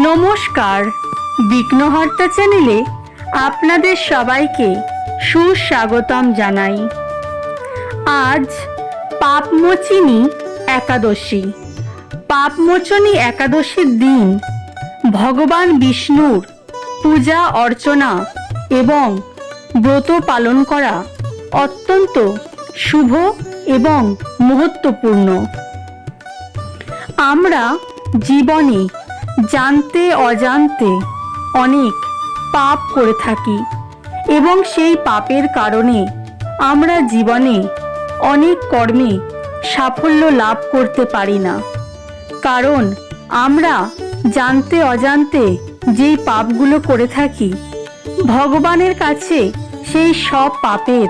নমস্কার, বিঘ্নহর্তা চ্যানেলে আপনাদের সবাইকে সুস্বাগতম জানাই। আজ পাপমোচিনী একাদশী। পাপমোচনী একাদশীর দিন ভগবান বিষ্ণুর পূজা অর্চনা এবং ব্রত পালন করা অত্যন্ত শুভ এবং মহত্বপূর্ণ। আমরা জীবনে জানতে অজান্তে অনেক পাপ করে থাকি এবং সেই পাপের কারণে আমরা জীবনে অনেক কর্মে সাফল্য লাভ করতে পারি না। কারণ আমরা জানতে অজান্তে যেই পাপগুলো করে থাকি, ভগবানের কাছে সেই সব পাপের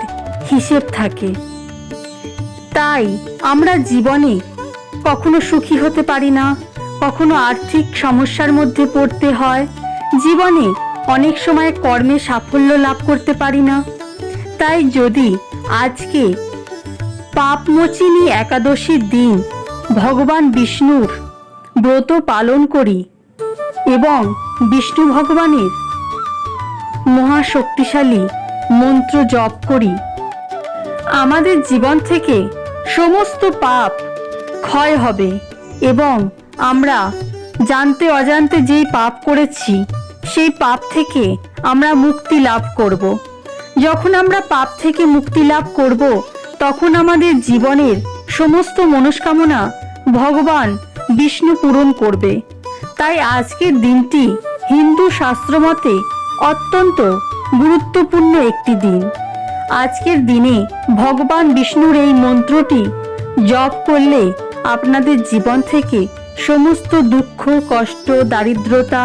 হিসেব থাকে। তাই আমরা জীবনে কখনো সুখী হতে পারি না, কখনো আর্থিক সমস্যার মধ্যে পড়তে হয়, জীবনে অনেক সময় কর্মে সাফল্য লাভ করতে পারি না। তাই যদি আজকে পাপমোচিনী একাদশীর দিন ভগবান বিষ্ণুর ব্রত পালন করি এবং বিষ্ণু ভগবানের মহাশক্তিশালী মন্ত্র জপ করি, আমাদের জীবন থেকে সমস্ত পাপ ক্ষয় হবে এবং আমরা জানতে অজান্তে যেই পাপ করেছি সেই পাপ থেকে আমরা মুক্তি লাভ করব। যখন আমরা পাপ থেকে মুক্তি লাভ করব, তখন আমাদের জীবনের সমস্ত মনস্কামনা ভগবান বিষ্ণু পূরণ করবে। তাই আজকের দিনটি হিন্দু শাস্ত্রমতে অত্যন্ত গুরুত্বপূর্ণ একটি দিন। আজকের দিনে ভগবান বিষ্ণুর এই মন্ত্রটি জপ করলে আপনাদের জীবন থেকে সমস্ত দুঃখ, কষ্ট, দারিদ্রতা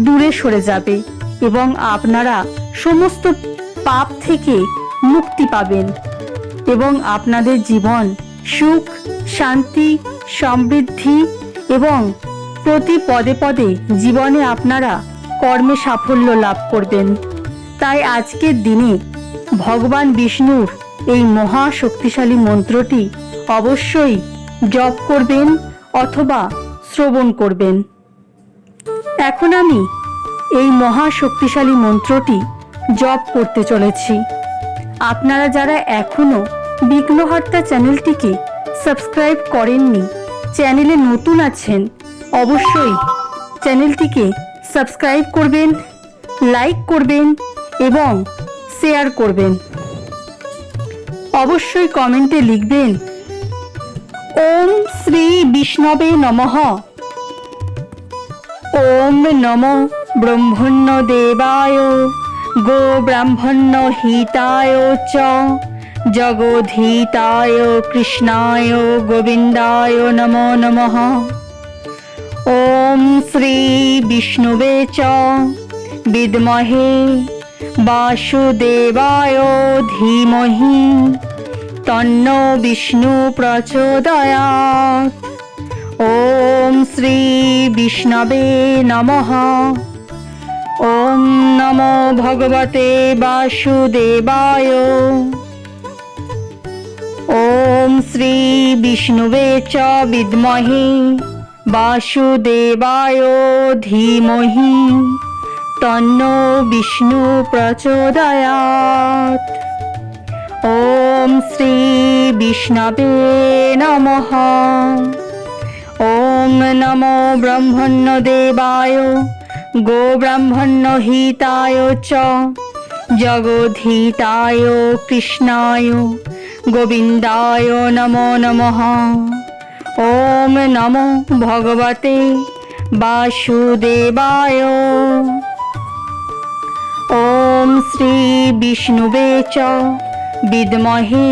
দূরে সরে যাবে এবং আপনারা সমস্ত পাপ থেকে মুক্তি পাবেন এবং আপনাদের জীবন সুখ, শান্তি, সমৃদ্ধি এবং প্রতি পদে পদে জীবনে আপনারা কর্মে সাফল্য লাভ করবেন। তাই আজকের দিনে ভগবান বিষ্ণুর এই মহা শক্তিশালী মন্ত্রটি অবশ্যই জপ করবেন অথবা শ্রবণ করবেন। এখন আমি এই মহা শক্তিশালী মন্ত্রটি জপ করতে চলেছি। আপনারা যারা এখনো বিঘ্নহর্তা চ্যানেলটিকে সাবস্ক্রাইব করেননি, চ্যানেলে নতুন আছেন, অবশ্যই চ্যানেলটিকে সাবস্ক্রাইব করবেন, লাইক করবেন এবং শেয়ার করবেন। অবশ্যই কমেন্টে লিখবেন ওম শ্রী বিষ্ণবে নমঃ। ওম নমো ব্রহ্মণ্য দেবায় গো ব্রাহ্মণ্য হিতায় চ জগদ্ধিতায় কৃষ্ণায় গোবিন্দায় নমো নমঃ। ওম শ্রী বিষ্ণুবে চ বিদ্মহে বাসুদেবায় ধীমহি তন্নো বিষ্ণু প্রচোদয়াৎ। ওম শ্রী বিষ্ণবে নমঃ। ওম নমো ভগবতে বাসুদেবায়। ওম শ্রী বিষ্ণুবে চ বিদ্মহে বাসুদেবায় ধীমহি তন্নো বিষ্ণু প্রচোদয়াৎ। ওম শ্রী বিষ্ণবে নমঃ। ওম নমো ব্রহ্মণ্য দেবায় গো ব্রাহ্মণ্য হিতায় চ জগদ্ধিতায় কৃষ্ণায় গোবিন্দায় নমো নমঃ। ওম নমো ভগবতে বাসুদেবায়। ওম শ্রী বিষ্ণুবে চ বিদ্মহে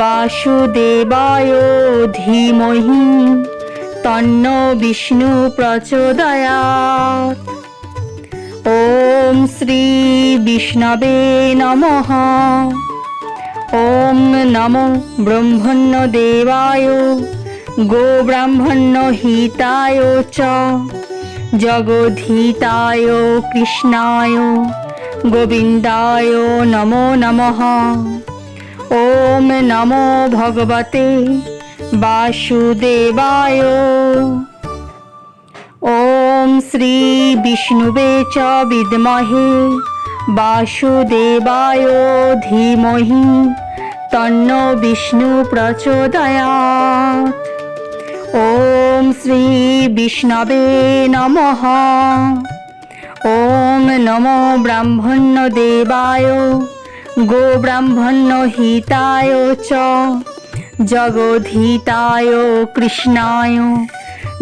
বাসুদেবায় ধীমহি তন্নো বিষ্ণু প্রচোদয়াৎ। ওম শ্রী বিষ্ণবে নমঃ। ওম নমো ব্রহ্মণ্য দেবায় গো ব্রাহ্মণ্য হিতায় চ জগদ্ধিতায় কৃষ্ণায় গোবিন্দায় নমো নমঃ। ওম নমো ভগবতে বাসুদেবায়। ওম ॐ श्री विष्णुवे च विद्महे वासुदेवाय धीमहि तन्नो विष्णु प्रचोदयात्। ॐ श्री विष्णवे नमः। ॐ नमो ब्राह्मण्यदेवाय गोब्राह्मण्यहिताय च जगद्धिताय कृष्णाय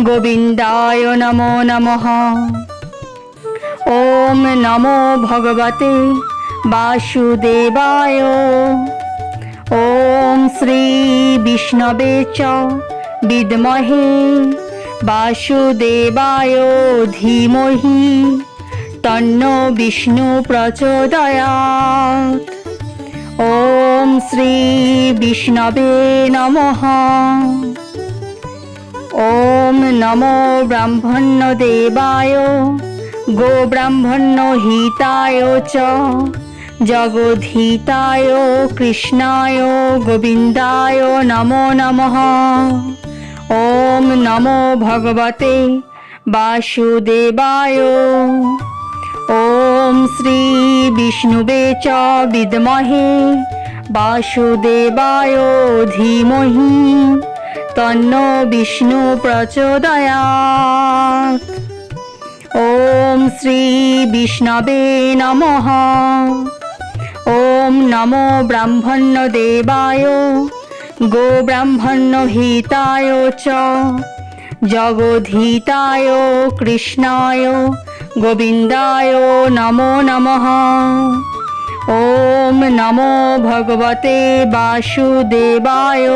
गोविन्दाय नमो नमः। ॐ नमो भगवते वासुदेवाय। ॐ श्री विष्णवे च विद्महे वासुदेवाय धीमहि तन्नो विष्णु प्रचोदयात्। ॐ श्री विष्णवे नमः। ॐ नमो ब्राह्मण्यदेवाय गोब्राह्मण्यहिताय च जगद्धिताय कृष्णाय गोविन्दाय नमो नमः। ॐ नमो भगवते वासुदेवाय। ॐ श्री विष्णुवे च विद्महे वासुदेवाय धीमहि तन्नो विष्णु प्रचोदयात्। ॐ श्री विष्णवे नमः। ॐ नमो ब्राह्मण्यदेवाय गोब्राह्मण्यहिताय च जगद्धिताय कृष्णाय गोविन्दाय नमो नमः। ॐ नमो भगवते वासुदेवाय।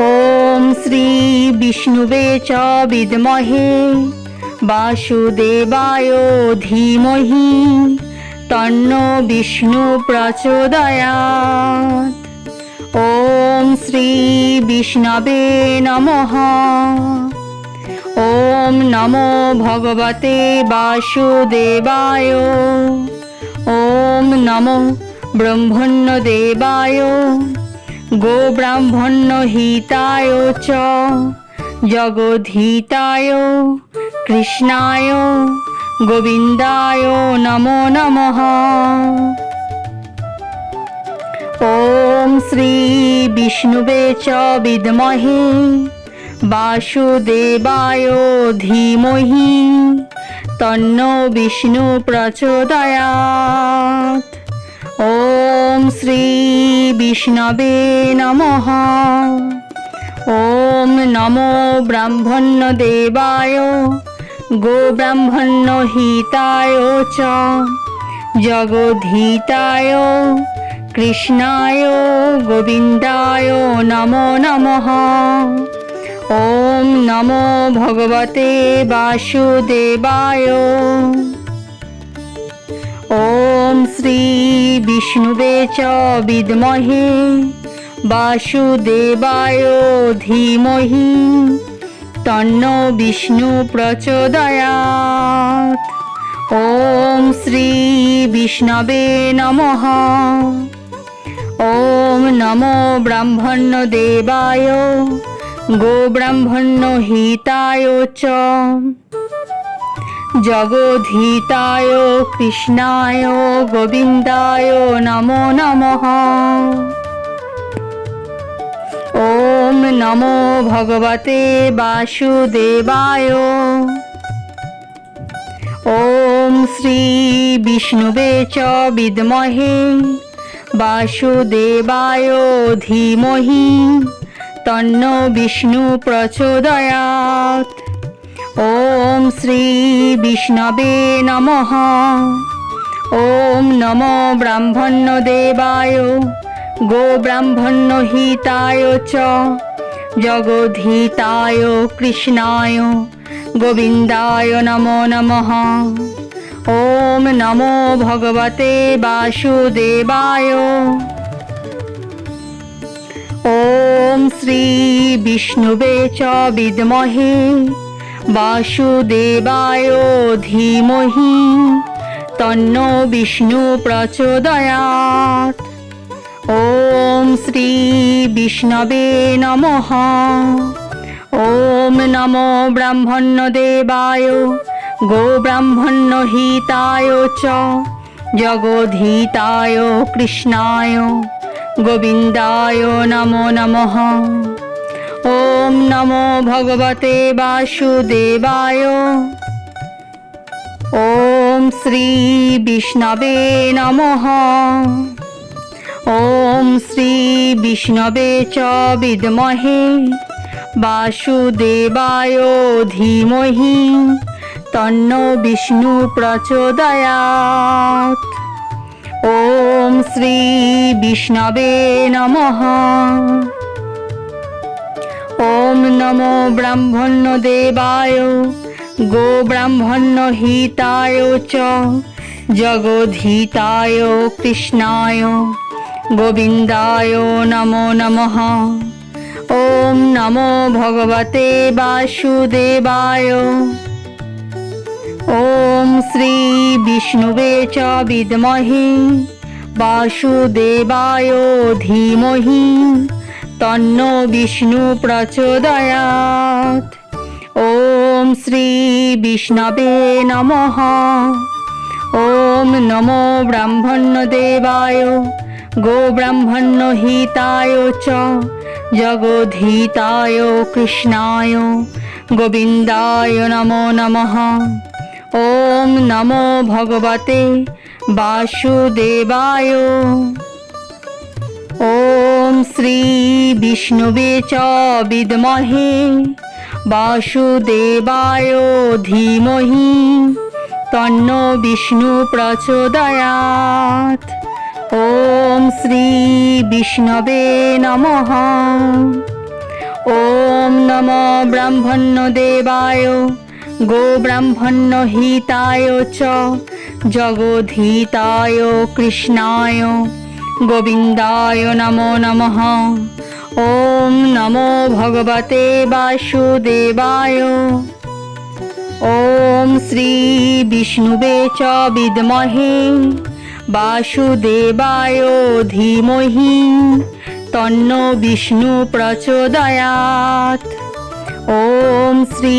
ॐ श्री विष्णुवे च विद्महे वासुदेवाय धीमहि तन्नो विष्णु प्रचोदयात्। ॐ श्री विष्णवे नमः। ॐ नमो भगवते वासुदेवाय। ॐ नमो ब्रह्मण्यदेवाय गोब्राह्मण्यहिताय च जगद्धिताय कृष्णाय गोविन्दाय नमो नमः। ॐ श्री विष्णुवे च विद्महे वासुदेवाय धीमहि तन्नो विष्णु प्रचोदयात्। ॐ श्री विष्णवे नमः। ॐ नमो ब्राह्मण्यदेवाय गोब्राह्मण्यहिताय च जगद्धिताय कृष्णाय गोविन्दाय नमो नमः। ॐ नमो भगवते वासुदेवाय। ॐ श्री विष्णुवे च विद्महे वासुदेवाय धीमहि तन्नो विष्णु प्रचोदयात्। ॐ श्री विष्णवे नमः। ॐ नमो ब्राह्मण्यदेवाय गोब्राह्मण्यहिताय च जगद्धिताय कृष्णाय गोविन्दाय नमो नमः। ॐ नमो भगवते वासुदेवाय। ॐ श्री विष्णुवे च विद्महे वासुदेवाय धीमहि तन्नो विष्णु प्रचोदयात्। ॐ श्री विष्णवे नमः। ॐ नमो ब्राह्मण्यदेवाय गोब्राह्मण्यहिताय च जगद्धिताय कृष्णाय गोविन्दाय नमो नमः। ॐ नमो भगवते वासुदेवाय। ॐ श्री विष्णुवे च विद्महे वासुदेवाय धीमहि तन्नो विष्णु प्रचोदयात्। ॐ श्री विष्णवे नमः। ॐ नमो ब्रह्मण्यदेवाय गोब्राह्मण्यहिताय च जगद्धिताय कृष्णाय गोविन्दाय नमो नमः। ॐ नमो भगवते वासुदेवाय। ॐ श्री विष्णवे नमः। ॐ श्री विष्णवे च विद्महे वासुदेवाय धीमहि तन्नो विष्णु प्रचोदयात्। ॐ श्री विष्णवे नमः। ॐ नमो ब्रह्मण्यदेवाय गोब्राह्मण्यहिताय च जगद्धिताय कृष्णाय गोविन्दाय नमो नमः। ॐ नमो भगवते वासुदेवाय। ॐ श्री विष्णुवे च विद्महे वासुदेवाय धीमहि तन्नो विष्णु प्रचोदयात्। ॐ श्री विष्णवे नमः। ॐ नमो ब्रह्मण्यदेवाय गोब्राह्मण्यहिताय च जगद्धिताय कृष्णाय गोविन्दाय नमो नमः। ॐ नमो भगवते वासुदेवाय। ॐ श्री विष्णुवे च विद्महे वासुदेवाय धीमहि तन्नो विष्णु प्रचोदयात्। ॐ श्री विष्णवे नमः। ॐ नमो ब्रह्मण्यदेवाय गोब्राह्मण्यहिताय च जगद्धिताय कृष्णाय गोविन्दाय नमो नमः। ॐ नमो भगवते वासुदेवाय। ॐ श्री विष्णुवे च विद्महे वासुदेवाय धीमहि तन्नो विष्णु प्रचोदयात्। ॐ श्री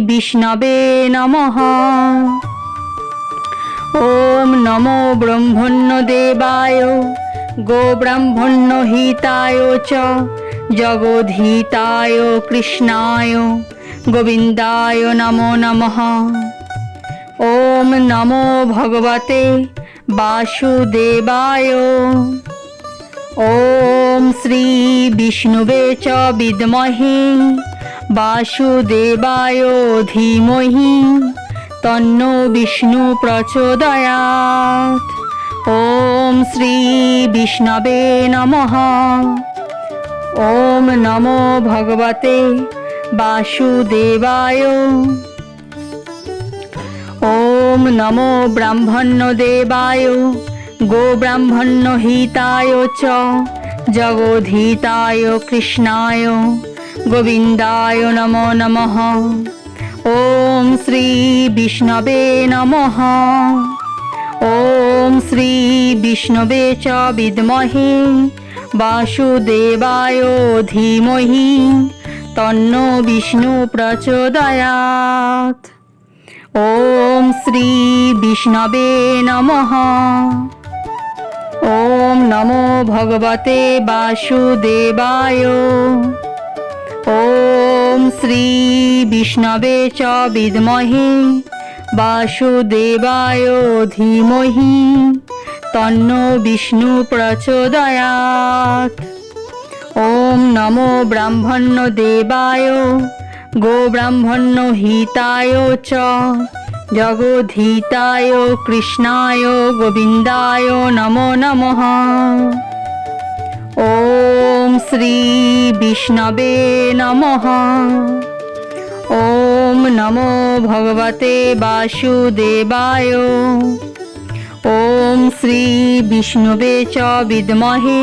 विष्णवे नमः। ॐ नमो ब्रह्मण्यदेवाय गोब्राह्मण्यहिताय च जगद्धिताय कृष्णाय गोविन्दाय नमो नमः। ॐ नमो भगवते वासुदेवाय। ॐ श्री विष्णुवे च विद्महे वासुदेवाय धीमहि तन्नो विष्णु प्रचोदयात्। ॐ श्री विष्णवे नमः। ॐ नमो भगवते वासुदेवाय। ॐ नमो ब्रह्मण्यदेवाय गोब्राह्मण्यहिताय च जगद्धिताय कृष्णाय गोविन्दाय नमो नमः। ॐ श्री विष्णवे नमः। ॐ श्री विष्णवे च विद्महे वासुदेवाय धीमहि तन्नो विष्णु प्रचोदयात्। ॐ श्री विष्णवे नमः। ॐ नमो भगवते वासुदेवाय। ॐ श्री विष्णवे च विद्महे वासुदेवाय धीमहि तन्नो विष्णु प्रचोदयात्। ॐ नमो ब्रह्मण्यदेवाय गोब्राह्मण्यहिताय च जगद्धिताय कृष्णाय गोविन्दाय नमो नमः। ॐ श्री विष्णवे नमः। ॐ नमो भगवते वासुदेवाय। ॐ श्री विष्णुवे च विद्महे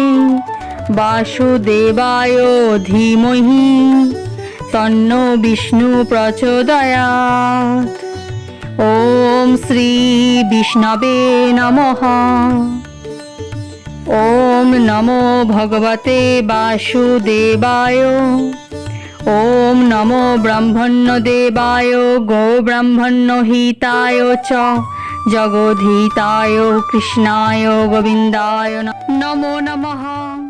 वासुदेवाय धीमहि तन्नो विष्णु प्रचोदयात्। ॐ श्री विष्णवे नमः। ॐ नमो भगवते वासुदेवाय। ওম নমো ব্রহ্মণ্যদেবায় গো ব্রাহ্মণ্যহিতায় চ জগদ্ধিতায় কৃষ্ণায় গোবিন্দায় নমো নমঃ।